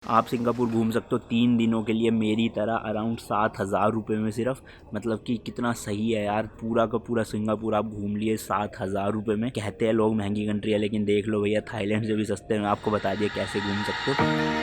आप सिंगापुर घूम सकते हो 3 दिनों के लिए मेरी तरह अराउंड 7,000 रुपये में सिर्फ। मतलब कि कितना सही है यार, पूरा का पूरा सिंगापुर आप घूम लिए 7,000 रुपये में। कहते हैं लोग महंगी कंट्री है, लेकिन देख लो भैया थाईलैंड से भी सस्ते में आपको बता दिया कैसे घूम सकते हो।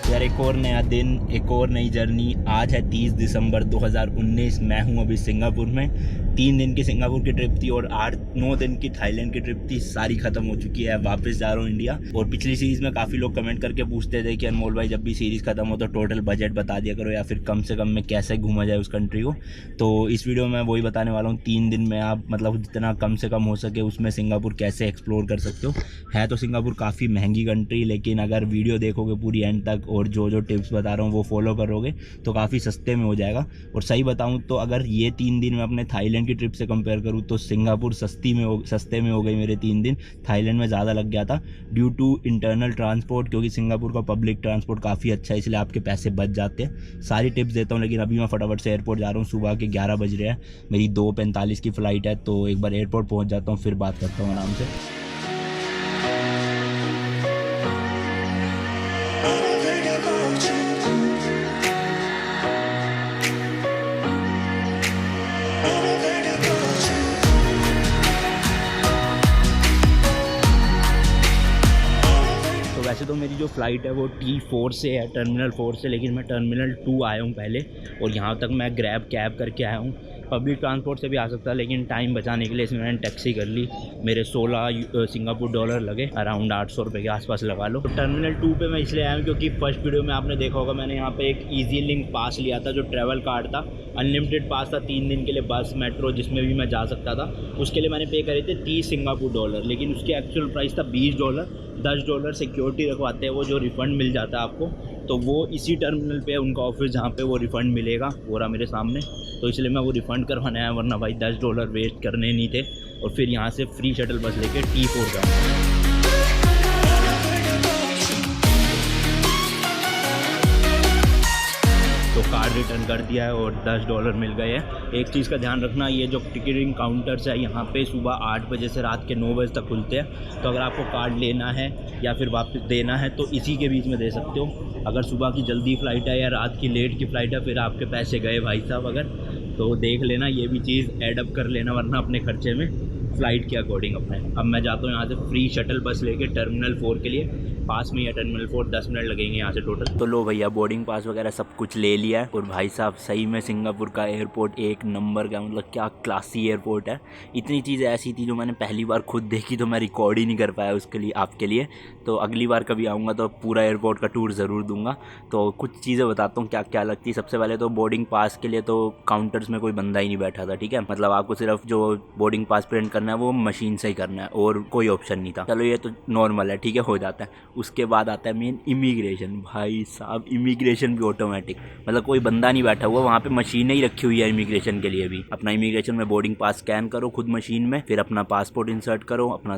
यार एक और नया दिन, एक और नई जर्नी। आज है 30 दिसंबर 2019। मैं हूँ अभी सिंगापुर में। 3 दिन की सिंगापुर की ट्रिप थी और 8-9 दिन की थाईलैंड की ट्रिप थी, सारी ख़त्म हो चुकी है। वापस जा रहा हूँ इंडिया। और पिछली सीरीज़ में काफ़ी लोग कमेंट करके पूछते थे कि अनमोल भाई जब भी सीरीज़ ख़त्म हो तो टोटल बजट बता दिया करो, या फिर कम से कम में कैसे घूमा जाए उस कंट्री को। तो इस वीडियो में वही बताने वाला हूँ। 3 दिन में आप मतलब जितना कम से कम हो सके उसमें सिंगापुर कैसे एक्सप्लोर कर सकते हो। है तो सिंगापुर काफ़ी महंगी कंट्री, लेकिन अगर वीडियो देखोगे पूरी एंड तक और जो टिप्स बता रहा हूँ वो फॉलो करोगे तो काफ़ी सस्ते में हो जाएगा। और सही बताऊँ तो अगर ये 3 दिन मैं अपने थाईलैंड की ट्रिप से कंपेयर करूँ तो सिंगापुर सस्ते में हो गई मेरे 3 दिन। थाईलैंड में ज़्यादा लग गया था ड्यू टू इंटरनल ट्रांसपोर्ट, क्योंकि सिंगापुर का पब्लिक ट्रांसपोर्ट काफ़ी अच्छा है, इसलिए आपके पैसे बच जाते हैं। सारी टिप्स देता हूँ, लेकिन अभी मैं फटाफट से एयरपोर्ट जा रहा हूँ। सुबह के 11 बज रहे हैं, मेरी 2:45 की फ़्लाइट है, तो एक बार एयरपोर्ट पहुँच जाता हूँ, फिर बात करता हूँ आराम से। वैसे तो मेरी जो फ़्लाइट है वो T4 से है, टर्मिनल 4 से, लेकिन मैं टर्मिनल 2 आया हूँ पहले और यहाँ तक मैं ग्रैब कैब करके आया हूँ। पब्लिक ट्रांसपोर्ट से भी आ सकता है, लेकिन टाइम बचाने के लिए इसमें मैंने टैक्सी कर ली। मेरे 16 सिंगापुर डॉलर लगे, अराउंड 800 रुपये के आसपास लगा लो। तो टर्मिनल 2 पे मैं इसलिए आया हूँ क्योंकि फर्स्ट वीडियो में आपने देखा होगा मैंने यहाँ पे एक ईजी लिंक पास लिया था, जो ट्रैवल कार्ड था, अनलिमिटेड पास था 3 दिन के लिए, बस मेट्रो जिसमें भी मैं जा सकता था। उसके लिए मैंने पे करे थे 30 सिंगापुर डॉलर, लेकिन उसकी एक्चुअल प्राइस था $20। $10 सिक्योरिटी रखवाते हैं वो, जो रिफ़ंड मिल जाता है आपको। तो वो इसी टर्मिनल पे उनका ऑफिस जहाँ पे वो रिफ़ंड मिलेगा वो रहा मेरे सामने। तो इसलिए मैं वो रिफ़ंड करवाने आया, वरना भाई $10 वेस्ट करने नहीं थे। और फिर यहाँ से फ्री शटल बस लेके T4 जाऊँ। तो कार्ड रिटर्न कर दिया है और $10 मिल गए हैं। एक चीज़ का ध्यान रखना, ये जो टिकटिंग काउंटर्स है यहाँ पे सुबह 8 बजे से रात के 9 बजे तक खुलते हैं। तो अगर आपको कार्ड लेना है या फिर वापस देना है तो इसी के बीच में दे सकते हो। अगर सुबह की जल्दी फ़्लाइट है या रात की लेट की फ़्लाइट है फिर आपके पैसे गए भाई साहब। अगर तो देख लेना, ये भी चीज़ एडअप कर लेना, वरना अपने खर्चे में फ़्लाइट के अकॉर्डिंग अपने। अब मैं जाता हूँ यहाँ से फ्री शटल बस लेके टर्मिनल 4 के लिए। पास में ही है टर्मिनल 4, 10 मिनट लगेंगे यहाँ से टोटल। तो लो भैया बोर्डिंग पास वगैरह सब कुछ ले लिया है। और भाई साहब सही में सिंगापुर का एयरपोर्ट एक नंबर का, मतलब क्या क्लासी एयरपोर्ट है। इतनी चीज़ें ऐसी थी जो मैंने पहली बार खुद देखी, तो मैं रिकॉर्ड ही नहीं कर पाया उसके लिए आपके लिए। तो अगली बार कभी आऊँगा तो पूरा एयरपोर्ट का टूर ज़रूर दूंगा। तो कुछ चीज़ें बताता हूँ क्या क्या लगती है। सबसे पहले तो बोर्डिंग पास के लिए तो काउंटर्स में कोई बंदा ही नहीं बैठा था, ठीक है। मतलब आपको सिर्फ जो बोर्डिंग पास प्रिंट करना है वो मशीन से ही करना है और कोई ऑप्शन नहीं था। चलो ये तो नॉर्मल है, ठीक है, हो जाता है। उसके बाद आता है मेन इमिग्रेशन। भाई साहब इमिग्रेशन भी ऑटोमेटिक, मतलब कोई बंदा नहीं बैठा हुआ वहाँ पे, मशीनें ही रखी हुई है इमिग्रेशन के लिए भी। अपना इमिग्रेशन में बोर्डिंग पास स्कैन करो खुद मशीन में, फिर अपना पासपोर्ट इंसर्ट करो, अपना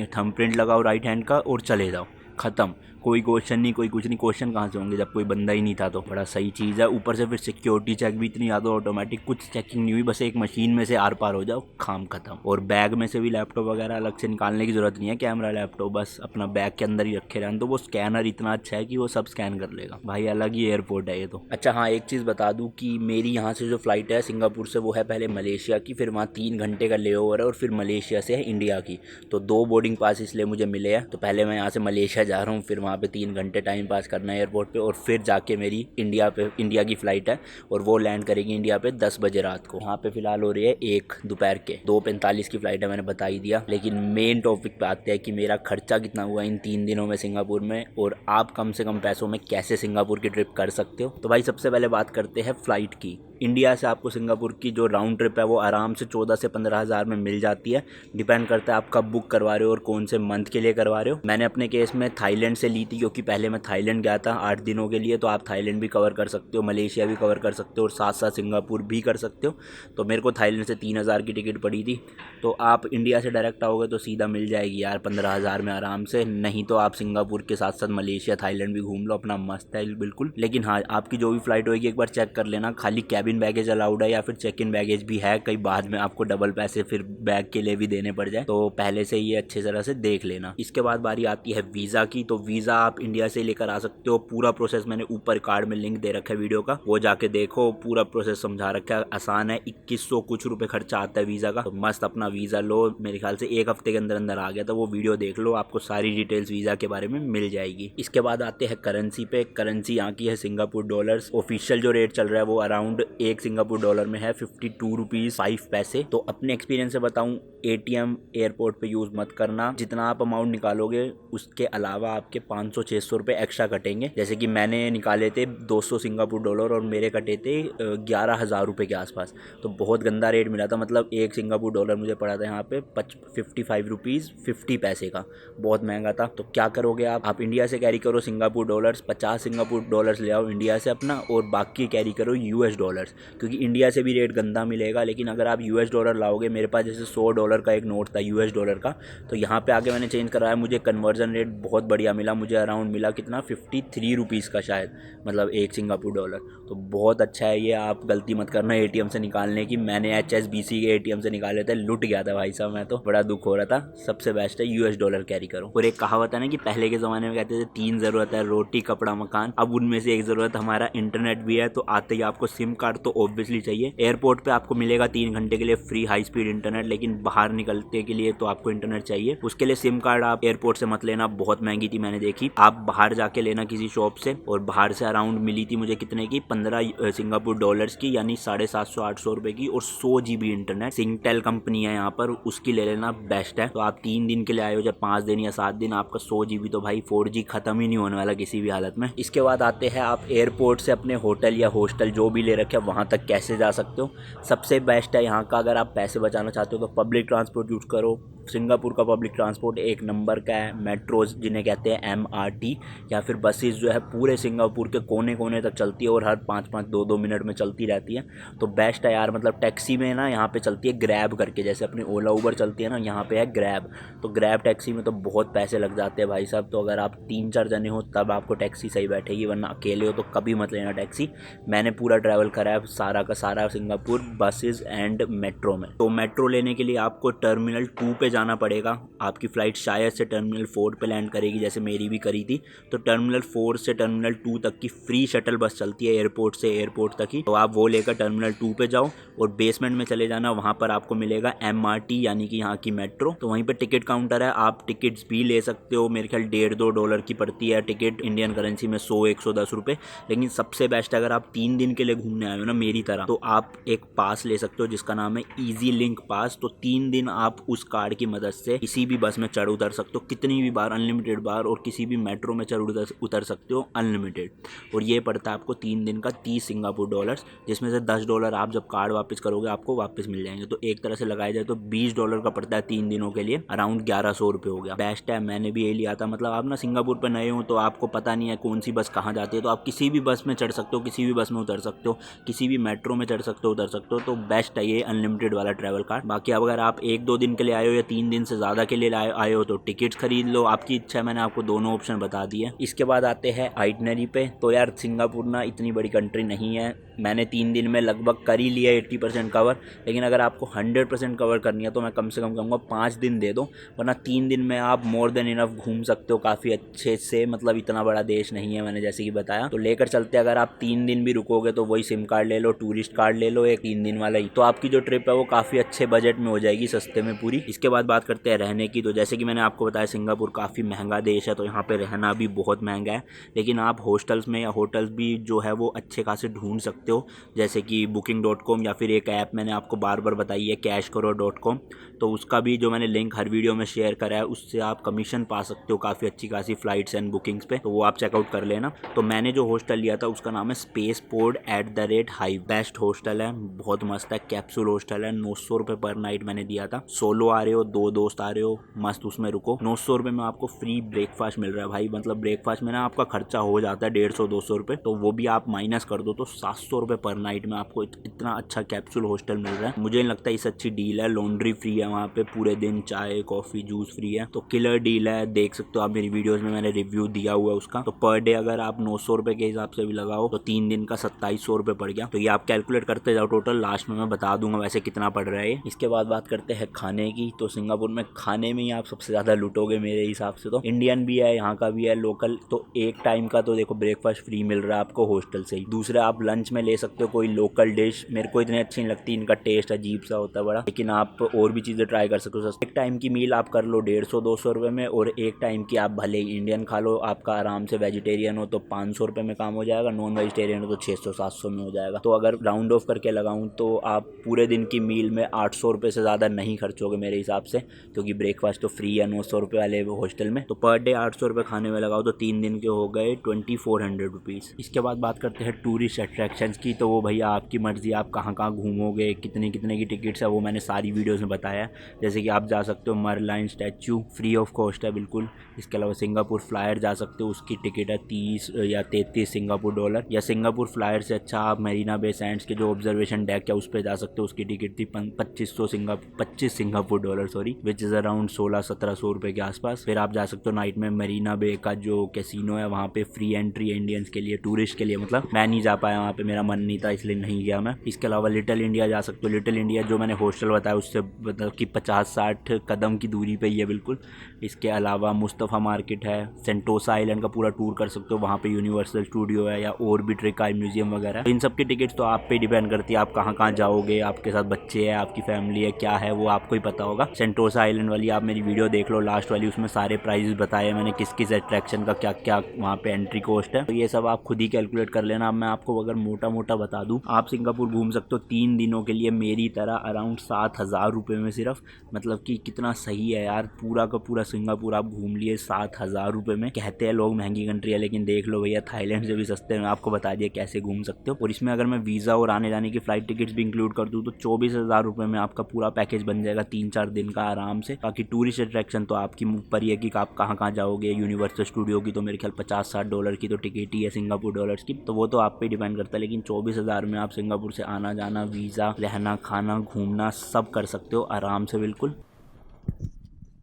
थंब प्रिंट लगाओ राइट हैंड का और चले जाओ, ख़त्म। कोई क्वेश्चन नहीं, कोई कुछ नहीं। क्वेश्चन कहाँ से होंगे जब कोई बंदा ही नहीं था। तो बड़ा सही चीज़ है। ऊपर से फिर सिक्योरिटी चेक भी इतनी ज़्यादा ऑटोमेटिक, कुछ चेकिंग नहीं हुई, बस एक मशीन में से आर पार हो जाओ, काम खत्म। और बैग में से भी लैपटॉप वगैरह अलग से निकालने की ज़रूरत नहीं है, कैमरा लैपटॉप बस अपना बैग के अंदर ही रखे रहने। तो वो स्कैनर इतना अच्छा है कि वो सब स्कैन कर लेगा। भाई अलग ही एयरपोर्ट है ये तो। अच्छा हाँ, एक चीज़ बता दूँ कि मेरी यहाँ से जो फ़्लाइट है सिंगापुर से वो है पहले मलेशिया की, फिर वहाँ 3 घंटे का ले ओवर है, और फिर मलेशिया से है इंडिया की। तो 2 बोर्डिंग पास इसलिए मुझे मिले हैं। तो पहले मैं यहाँ से मलेशिया जा रहा हूँ, फिर वहाँ पर 3 घंटे टाइम पास करना है एयरपोर्ट पे, और फिर जाके मेरी इंडिया की फ़्लाइट है और वो लैंड करेगी इंडिया पे 10 बजे रात को। यहाँ पे फ़िलहाल हो रही है 1 दोपहर के, 2:45 की फ़्लाइट है, मैंने बता ही दिया। लेकिन मेन टॉपिक पे आते हैं कि मेरा खर्चा कितना हुआ इन 3 दिनों में सिंगापुर में, और आप कम से कम पैसों में कैसे सिंगापुर की ट्रिप कर सकते हो। तो भाई सबसे पहले बात करते हैं फ़्लाइट की। इंडिया से आपको सिंगापुर की जो राउंड ट्रिप है वो आराम से 14 से 15 हज़ार में मिल जाती है। डिपेंड करता है आप कब बुक करवा रहे हो और कौन से मंथ के लिए करवा रहे हो। मैंने अपने केस में थाईलैंड से ली थी, क्योंकि पहले मैं थाईलैंड गया था 8 दिनों के लिए। तो आप थाईलैंड भी कवर कर सकते हो, मलेशिया भी कवर कर सकते हो और साथ साथ सिंगापुर भी कर सकते हो। तो मेरे को थाईलैंड से 3,000 की टिकट पड़ी थी। तो आप इंडिया से डायरेक्ट आओगे तो सीधा मिल जाएगी यार 15,000 में आराम से। नहीं तो आप सिंगापुर के साथ साथ मलेशिया थाईलैंड भी घूम लो, अपना मस्त है बिल्कुल। लेकिन हाँ, आपकी जो भी फ्लाइट होगी एक बार चेक कर लेना, खाली कैबिन बैगेज अलाउड है या फिर चेक इन बैगेज भी है। कई बाद में आपको डबल पैसे फिर बैग के लिए भी देने पड़ जाए, तो पहले से ये अच्छे तरह से देख लेना। इसके बाद बारी आती है वीज़ा की। तो वीज़ा आप इंडिया से लेकर आ सकते हो। पूरा प्रोसेस मैंने ऊपर कार्ड में लिंक दे रखा है वीडियो का, वो जाके देखो, पूरा प्रोसेस समझा रखा है। आसान है, 2100 कुछ रुपए खर्चा आता है वीज़ा का। तो मस्त अपना वीज़ा लो, मेरे ख्याल से 1 हफ्ते के अंदर अंदर आ गया था। वो वीडियो देख लो, आपको सारी डिटेल्स वीज़ा के बारे में मिल जाएगी। इसके बाद आते हैं करेंसी पे। करेंसी यहाँ की है सिंगापुर डॉलर्स। ऑफिशियल जो रेट चल रहा है वो अराउंड 1 सिंगापुर डॉलर में है 52 रुपीज़ 5 पैसे। तो अपने एक्सपीरियंस से बताऊँ, ATM एयरपोर्ट पे यूज़ मत करना। जितना आप अमाउंट निकालोगे उसके अलावा आपके 500-600 रुपये एक्स्ट्रा कटेंगे। जैसे कि मैंने निकाले थे 200 सिंगापुर डॉलर और मेरे कटे थे 11,000 रुपये के आसपास। तो बहुत गंदा रेट मिला था। मतलब 1 सिंगापुर डॉलर मुझे पड़ा था यहाँ पे 55 रुपीज़ 50 पैसे का, बहुत महंगा था। तो क्या करोगे आप इंडिया से कैरी करो सिंगापुर डॉलर्स, 50 सिंगापुर डॉलर्स ले आओ इंडिया से अपना, और बाकी कैरी करो US डॉलर्स, क्योंकि इंडिया से भी रेट गंदा मिलेगा। लेकिन अगर आप US डॉलर लाओगे, मेरे पास जैसे $100 का एक नोट था US डॉलर का, तो यहाँ पे आके मैंने चेंज कराया, मुझे कन्वर्जन रेट बहुत बढ़िया मिला। मुझे अराउंड मिला कितना 53 रुपीज़ का शायद, मतलब 1 सिंगापुर डॉलर। तो बहुत अच्छा है ये। आप गलती मत करना ATM से निकालने की। मैंने HSBC के ATM से निकाले थे, लुट गया था भाई साहब मैं तो, बड़ा दुख हो रहा था। सबसे बेस्ट है US डॉलर कैरी करो। और एक कहावत है ना कि पहले के ज़माने में कहते थे 3 ज़रूरत है, रोटी कपड़ा मकान। अब उनमें से एक ज़रूरत हमारा इंटरनेट भी है। तो आते ही आपको सिम कार्ड तो ऑब्वियसली चाहिए। एयरपोर्ट पे आपको मिलेगा 3 घंटे के लिए फ्री हाई स्पीड इंटरनेट, लेकिन बाहर निकलते के लिए तो आपको इंटरनेट चाहिए। उसके लिए सिम कार्ड आप एयरपोर्ट से मत लेना, बहुत महंगी थी मैंने देखी। आप बाहर जाके लेना किसी शॉप से। और बाहर से अराउंड मिली थी मुझे कितने की, 15 सिंगापुर डॉलर्स की, यानी 750-800 रुपए की, और 100 GB इंटरनेट। सिंगटेल कंपनी है यहाँ पर, उसकी ले लेना, बेस्ट है। तो आप 3 दिन के लिए आए हो, जब 5 दिन या 7 दिन, आपका 100 GB तो भाई 4G खत्म ही नहीं होने वाला किसी भी हालत में। इसके बाद आते हैं आप एयरपोर्ट से अपने होटल या हॉस्टल जो भी ले रखे हैं वहाँ तक कैसे जा सकते हो। सबसे बेस्ट है यहाँ का, अगर आप पैसे बचाना चाहते हो तो पब्लिक ट्रांसपोर्ट यूज़ करो। सिंगापुर का पब्लिक ट्रांसपोर्ट एक नंबर का है। मेट्रोज जिन्हें कहते हैं MRT, या फिर बसेस जो है पूरे सिंगापुर के कोने कोने तक चलती है और हर 5-5 2-2 मिनट में चलती रहती है। तो बेस्ट है यार। मतलब टैक्सी में ना यहाँ पे चलती है ग्रैब करके, जैसे अपनी ओला उबर चलती है ना, यहाँ पे है ग्रैब। तो ग्रैब टैक्सी में तो बहुत पैसे लग जाते हैं भाई साहब। तो अगर आप 3-4 जने हो तब आपको टैक्सी सही बैठेगी, वरना अकेले हो तो कभी मत लेना टैक्सी। मैंने पूरा ट्रैवल करा है सारा का सारा सिंगापुर बसेस एंड मेट्रो में। तो मेट्रो लेने के लिए आपको टर्मिनल 2 पे जाना पड़ेगा। आपकी फ़्लाइट शायद से टर्मिनल 4 पे लैंड करेगी, जैसे मेरी भी करी थी। तो टर्मिनल 4 से टर्मिनल 2 तक की फ्री शटल बस चलती है एयरपोर्ट से एयरपोर्ट तक ही। तो आप वो लेकर टर्मिनल 2 पे जाओ और बेसमेंट में चले जाना। वहाँ पर आपको मिलेगा MRT, यानी कि यहाँ की मेट्रो। तो वहीं पर टिकट काउंटर है, आप टिकट्स भी ले सकते हो। मेरे ख्याल $1.5-2 की पड़ती है टिकट, इंडियन करेंसी में 100-110 रुपये। लेकिन सबसे बेस्ट अगर आप 3 दिन के लिए घूमने आए हो ना मेरी तरह, तो आप एक पास ले सकते हो जिसका नाम है ईजी लिंक पास। तो 3 दिन आप उस कार्ड की मदद से किसी भी बस में चढ़ उतर सकते हो, कितनी भी बार, अनलिमिटेड बार, और किसी भी मेट्रो में चढ़ उतर सकते हो अनलिमिटेड। और ये पड़ता है आपको 3 दिन का 30 सिंगापुर डॉलर्स, जिसमें से $10 आप जब कार्ड वापस करोगे आपको वापस मिल जाएंगे। तो एक तरह से लगाया जाए तो $20 का पड़ता है 3 दिनों के लिए, अराउंड 1100 रुपये हो गया। बेस्ट है, मैंने भी ये लिया था। मतलब आप ना सिंगापुर पर नए हो तो आपको पता नहीं है कौन सी बस कहाँ जाती है, तो आप किसी भी बस में चढ़ सकते हो, किसी भी बस में उतर सकते हो, किसी भी मेट्रो में चढ़ सकते हो, उतर सकते हो। तो बेस्ट है ये अनलिमिटेड वाला ट्रैवल कार्ड। बाकी अगर आप 1-2 दिन के लिए आए हो या 3 दिन से ज़्यादा के लिए आए हो तो टिकट्स खरीद लो, आपकी इच्छा है। मैंने आपको दोनों ऑप्शन बता दिए। इसके बाद आते हैं आइटनरी पे। तो यार सिंगापुर ना इतनी बड़ी कंट्री नहीं है, मैंने 3 दिन में लगभग कर ही लिया 80% कवर। लेकिन अगर आपको 100% कवर करनी है तो मैं कम से कम कहूँगा 5 दिन दे दो, वरना 3 दिन में आप मोर देन इनफ घूम सकते हो काफ़ी अच्छे से। मतलब इतना बड़ा देश नहीं है मैंने जैसे कि बताया। तो लेकर चलते, अगर आप 3 दिन भी रुकोगे तो वही सिम कार्ड ले लो, टूरिस्ट कार्ड ले लो एक 3 दिन वाला ही, तो आपकी जो ट्रिप है वो काफ़ी अच्छे बजट में हो जाएगी, सस्ते में पूरी। इसके बाद बात करते हैं रहने की। तो जैसे कि मैंने आपको बताया सिंगापुर काफ़ी महंगा देश है, तो यहाँ पे रहना भी बहुत महंगा है। लेकिन आप हॉस्टल्स में या होटल्स भी जो है वो अच्छे खासे ढूंढ सकते हो, जैसे कि booking.com, या फिर एक ऐप मैंने आपको बार बार बताई है cashkaro.com। तो उसका भी जो मैंने लिंक हर वीडियो में शेयर करा है उससे आप कमीशन पा सकते हो काफ़ी अच्छी खासी फ्लाइट्स एंड बुकिंग्स पे, तो वो आप चेकआउट कर लेना। तो मैंने जो हॉस्टल लिया था उसका नाम है space port @hive। Best hostel है, बहुत मस्त है, कैप्सूल हॉस्टल है। 900 रुपये पर नाइट मैंने दिया था। सोलो आ रहे हो, 2 दोस्त आ रहे हो, मस्त उसमें रुको। 900 रुपये में आपको फ्री ब्रेकफास्ट मिल रहा है भाई। मतलब ब्रेकफास्ट में ना आपका खर्चा हो जाता है 150-200 रुपये, तो वो भी आप माइनस कर दो तो 700 रुपये पर नाइट में आपको इतना अच्छा कैप्सूल हॉस्टल मिल रहा है। मुझे नहीं लगता इससे अच्छी डील है। लॉन्ड्री फ्री है वहाँ पे, पूरे दिन चाय कॉफ़ी जूस फ्री है, तो किलर डील है। देख सकते हो आप मेरी वीडियोज़ में, मैंने रिव्यू दिया हुआ है उसका। तो पर डे अगर आप 900 रुपये के हिसाब से भी लगाओ तो 3 दिन का 2700 रुपये पड़ गया। तो ये आप कैलकुलेट करते जाओ टोटल, लास्ट में मैं बता दूंगा वैसे कितना पड़ रहा है ये। इसके बाद बात करते हैं खाने की। तो सिंगापुर में खाने में ही आप सबसे ज़्यादा लूटोगे मेरे हिसाब से। तो इंडियन भी है, यहाँ का भी है लोकल। तो एक टाइम का तो देखो ब्रेकफास्ट फ्री मिल रहा है आपको हॉस्टल से ही। दूसरा आप लंच में ले सकते हो कोई लोकल डिश, मेरे को इतनी अच्छी नहीं लगती, इनका टेस्ट अजीब सा होता है बड़ा, लेकिन आप और भी चीज़ें ट्राई कर सकते हो। एक टाइम की मील आप कर लो 150-200 रुपये में, और एक टाइम की आप भले ही इंडियन खा लो, आपका आराम से वेजिटेरियन हो तो 500 रुपये में काम हो जाएगा, नॉन वेजिटेरियन हो तो 600-700 में हो जाएगा। तो अगर राउंड ऑफ करके लगाऊं तो आप पूरे दिन की मील में 800 रुपये से ज़्यादा नहीं खर्चोगे मेरे हिसाब से, क्योंकि ब्रेकफास्ट तो फ्री है 900 रुपये वाले हॉस्टल में। तो पर डे 800 रुपये खाने में लगाओ तो 3 दिन के हो गए 2400 रुपीज़। इसके बाद बात करते हैं टूरिस्ट अट्रैक्शंस की। तो वो भैया आपकी मर्ज़ी, आप कहाँ कहाँ घूमोगे, कितने कितने की टिकट्स है वो मैंने सारी वीडियोज़ में बताया है। जैसे कि आप जा सकते हो मरलाइन स्टैचू, फ्री ऑफ कॉस्ट है बिल्कुल। इसके अलावा सिंगापुर फ्लायर जा सकते हो, उसकी टिकट है 30 या 33 सिंगापुर डॉलर। या सिंगापुर फ्लायर से अच्छा आप मरीना बे सैंड्स के जो ऑब्जर्वेशन डेक है उस पर जा सकते हो, उसकी टिकट थी 25 Singapore dollar sorry, which is around 1600-1700 रुपये के आसपास। फिर आप जा सकते हो नाइट में मरीना बे का जो कैसीनो है वहाँ पे फ्री एंट्री इंडियंस के लिए, टूरिस्ट के लिए। मतलब मैं नहीं जा पाया वहाँ पे, मेरा मन नहीं था इसलिए नहीं गया मैं। इसके अलावा लिटिल इंडिया जा सकते हो। लिटिल इंडिया जो मैंने हॉस्टल बताया उससे मतलब कि 50-60 कदम की दूरी पे ही है बिल्कुल। इसके अलावा मुस्तफ़ा मार्केट है, सेंटोसा आइलैंड का पूरा टूर कर सकते हो, वहाँ पे यूनिवर्सल स्टूडियो है या और भी ट्रिकाई म्यूजियम वगैरह। इन सब की टिकट्स तो आप पे डिपेंड करती है, आप कहाँ कहाँ जाओगे, आपके साथ बच्चे हैं, आपकी फैमिली है, क्या है वो आपको ही पता होगा। सेंटोसा आइलैंड वाली आप मेरी वीडियो देख लो लास्ट वाली, उसमें सारे प्राइजेस बताए मैंने, किस किस अट्रैक्शन का क्या क्या वहाँ पे एंट्री कॉस्ट है। तो ये सब आप खुद ही कैलकुलेट कर लेना। अब मैं आपको अगर मोटा मोटा बता दूँ, आप सिंगापुर घूम सकते हो 3 दिनों के लिए मेरी तरह अराउंड 7000 रुपये में सिर्फ। मतलब कि कितना सही है यार, पूरा का पूरा सिंगापुर आप घूम लिए 7000 रुपये में। कहते हैं लोग महंगी कंट्री है, लेकिन देख लो भैया थाईलैंड से भी सस्ते में आपको बता दिया कैसे घूम सकते हो। और इसमें अगर मैं वीज़ा और आने जाने की फ़्लाइट टिकट्स भी इंक्लूड कर दूँ तो 24,000 रुपये में आपका पूरा पैकेज बन जाएगा 3-4 दिन का आराम से। बाकी टूरिस्ट अट्रैक्शन तो आपकी ऊपर ही है कि आप कहाँ कहाँ जाओगे। यूनिवर्सल स्टूडियो की तो मेरे ख्याल 50-60 डॉलर की तो टिकट ही है सिंगापुर डॉलर्स की, तो वो तो आप पे डिपेंड करता है। लेकिन 24,000 में आप सिंगापुर से आना जाना, वीज़ा, रहना, खाना, घूमना सब कर सकते हो आराम से बिल्कुल।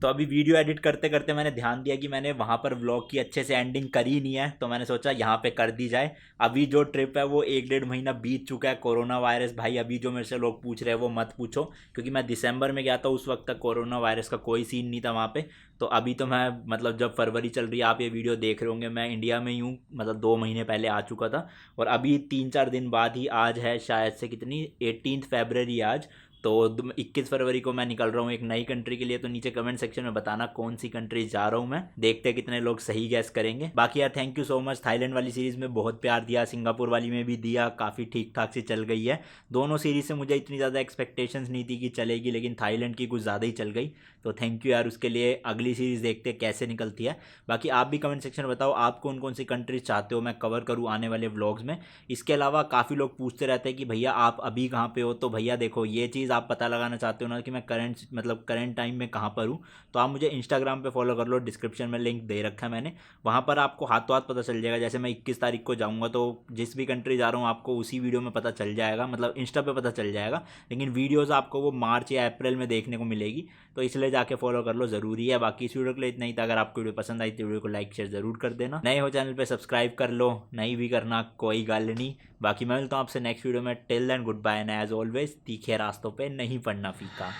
तो अभी वीडियो एडिट करते करते मैंने ध्यान दिया कि मैंने वहाँ पर व्लॉग की अच्छे से एंडिंग करी नहीं है, तो मैंने सोचा यहाँ पे कर दी जाए। अभी जो ट्रिप है वो 1-1.5 महीना बीत चुका है। कोरोना वायरस भाई अभी जो मेरे से लोग पूछ रहे हैं वो मत पूछो, क्योंकि मैं दिसंबर में गया था, उस वक्त तक कोरोना वायरस का कोई सीन नहीं था वहाँ पे। तो अभी तो मैं मतलब जब फरवरी चल रही है, आप ये वीडियो देख रहे होंगे, मैं इंडिया में ही हूँ, मतलब 2 महीने पहले आ चुका था। और अभी 3-4 दिन बाद ही, आज है शायद से कितनी 18 फरवरी आज, तो 21 फरवरी को मैं निकल रहा हूँ एक नई कंट्री के लिए। तो नीचे कमेंट सेक्शन में बताना कौन सी कंट्री जा रहा हूँ मैं, देखते हैं कितने लोग सही गैस करेंगे। बाकी यार thank you so much, Thailand वाली सीरीज़ में बहुत प्यार दिया, सिंगापुर वाली में भी दिया, काफ़ी ठीक ठाक से चल गई है। दोनों सीरीज़ से मुझे इतनी ज़्यादा एक्सपेक्टेशंस नहीं थी कि चलेगी, लेकिन थाईलैंड की कुछ ज़्यादा ही चल गई। तो थैंक यू यार उसके लिए। अगली सीरीज़ देखते हैं कैसे निकलती है। बाकी आप भी कमेंट सेक्शन में बताओ आप कौन कौन सी कंट्रीज चाहते हो मैं कवर करूँ आने वाले व्लॉग्स में। इसके अलावा काफ़ी लोग पूछते रहते हैं कि भैया आप अभी कहाँ पे हो। तो भैया देखो, ये चीज़ आप पता लगाना चाहते हो ना कि मैं करंट टाइम में कहाँ पर हूँ, तो आप मुझे इंस्टाग्राम पे फॉलो कर लो, डिस्क्रिप्शन में लिंक दे रखा है मैंने, वहाँ पर आपको हाथों हाथ पता चल जाएगा। जैसे मैं 21 तारीख को जाऊँगा तो जिस भी कंट्री जा रहा हूँ आपको उसी वीडियो में पता चल जाएगा, मतलब इंस्टा पे पता चल जाएगा। लेकिन वीडियोज़ आपको वो मार्च या अप्रैल में देखने को मिलेगी, तो इसलिए जाके फॉलो कर लो, ज़रूरी है। बाकी इस वीडियो के लिए इतना ही था। अगर आपको वीडियो पसंद आई तो वीडियो को लाइक शेयर ज़रूर कर देना। नए हो चैनल पे सब्सक्राइब कर लो, नहीं भी करना कोई गल नहीं। बाकी मैं मिलता हूँ आपसे नेक्स्ट वीडियो में। Till then goodbye and as always तीखे रास्तों पे नहीं पड़ना फीका।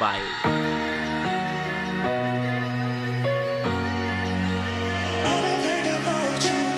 बाय।